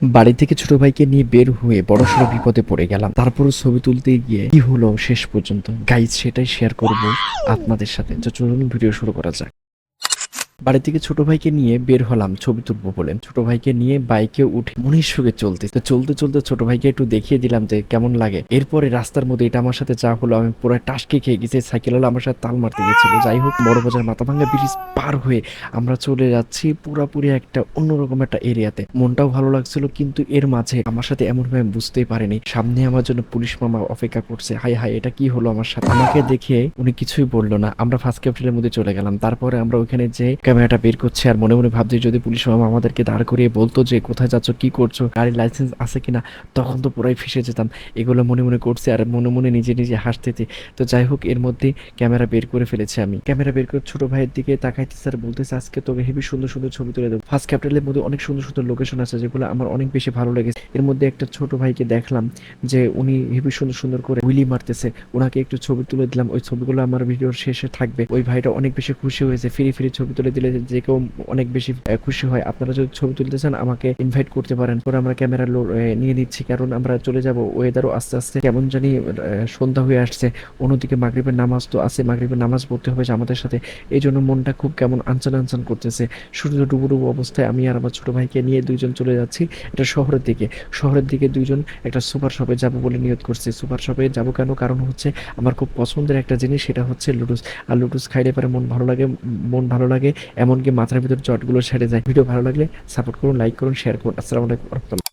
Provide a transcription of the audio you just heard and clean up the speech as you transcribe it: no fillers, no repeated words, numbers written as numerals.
বাড়ি থেকে ছোট ভাইকে নিয়ে বের হয়ে বড়সড় বিপদে পড়ে গেলাম। তারপরও ছবি তুলতে গিয়ে কি হলো শেষ পর্যন্ত গাইজ সেটাই শেয়ার করব আপনাদের সাথে। তো চলুন ভিডিও শুরু করা যাক। বাড়ি থেকে ছোট ভাইকে নিয়ে বের হলাম ছবি তুলবো বলে। ছোট ভাইকে নিয়ে বাইকে উঠে মনের সুখে চলতে চলতে ছোট ভাইকে একটু দেখিয়ে দিলাম যে কেমন লাগে। এরপরে রাস্তার মধ্যে এটা আমার সাথে যা হলো, আমি পুরো টাসকে খেয়ে গেছি। সাইকেল হলো আমার সাথে তাল মারতে গেছিল। যাই হোক, বড় বাজার মাথাভাঙ্গা ব্রিজ পার হয়ে আমরা চলে যাচ্ছি পুরাপুরি একটা অন্যরকম একটা এরিয়াতে। মনটাও ভালো লাগছিল, কিন্তু এর মাঝে আমার সাথে এমন ভাবে বুঝতেই পারিনি সামনে আমার জন্য পুলিশ মামা অপেক্ষা করছে। হাই হাই, এটা কি হলো আমার সাথে? আমাকে দেখে উনি কিছুই বললো না। আমরা ফার্স্ট ক্যাপিটালের মধ্যে চলে গেলাম। তারপরে আমরা ওইখানে যে ক্যামেরাটা বের করছি আর মনে মনে ভাবছি যদি পুলিশ মামা আমাদেরকে দাঁড় করিয়ে বলতো যে কোথায় যাচ্ছ, কি করছো, গাড়ির লাইসেন্স আছে কিনা, তখন তো পুরাই ফেসে যেতাম। এগুলো মনে মনে করছি আর মনে মনে নিজে নিজে হাসতেছি। তো যাই হোক, এর মধ্যে ক্যামেরা বের করে ফেলেছি। আমি ক্যামেরা বের করে ছোট ভাইয়ের দিকে তাকাইতেছি আর বলতেছি আজকে তোকে হেবি সুন্দর সুন্দর ছবি তুলে দেবো। ফার্স্ট ক্যাপিটালের মধ্যে অনেক সুন্দর সুন্দর লোকেশন আছে যেগুলো আমার অনেক বেশি ভালো লেগেছে। এর মধ্যে একটা ছোট ভাইকে দেখলাম যে উনি হেবি সুন্দর সুন্দর করে হুইলি মারতেছে। ওনাকে একটু ছবি তুলে দিলাম। ওই ছবিগুলো আমার ভিডিওর শেষে থাকবে। ওই ভাইটা অনেক বেশি খুশি হয়েছে। ফ্রি ফ্রি ছবি তুলে দিলে যে কেউ অনেক বেশি খুশি হয়। আপনারা যদি ছবি তুলতে চান আমাকে ইনভাইট করতে পারেন। পরে আমরা ক্যামেরা নিয়ে নিচ্ছি, কারণ আমরা চলে যাব। ওয়েদারও আস্তে আস্তে কেমন জানি সন্ধ্যা হয়ে আসছে। অন্যদিকে মাগরিবের নামাজ তো আছে, মাগরিবের নামাজ পড়তে হবে আমাদের সাথে। এই জন্য মনটা খুব কেমন আনচান আনচান করতেছে। সূর্য ডুবু ডুবু অবস্থায় আমি আর আমার ছোট ভাইকে নিয়ে দুইজন চলে যাচ্ছি এটা শহরের দিকে। শহরের দিকে দুইজন একটা সুপার শপে যাব বলে নিয়ত করছি। সুপার শপে যাব কেন? কারণ হচ্ছে আমার খুব পছন্দের একটা জিনিস, সেটা হচ্ছে লুডুস। আর লুডুস খাইলে পরে মন ভালো লাগে, এমনকি মাথার ভিতর জটগুলো সেরে যায়। ভিডিও ভালো লাগলে সাপোর্ট করুন, লাইক করুন, শেয়ার করুন। আসসালামু আলাইকুম।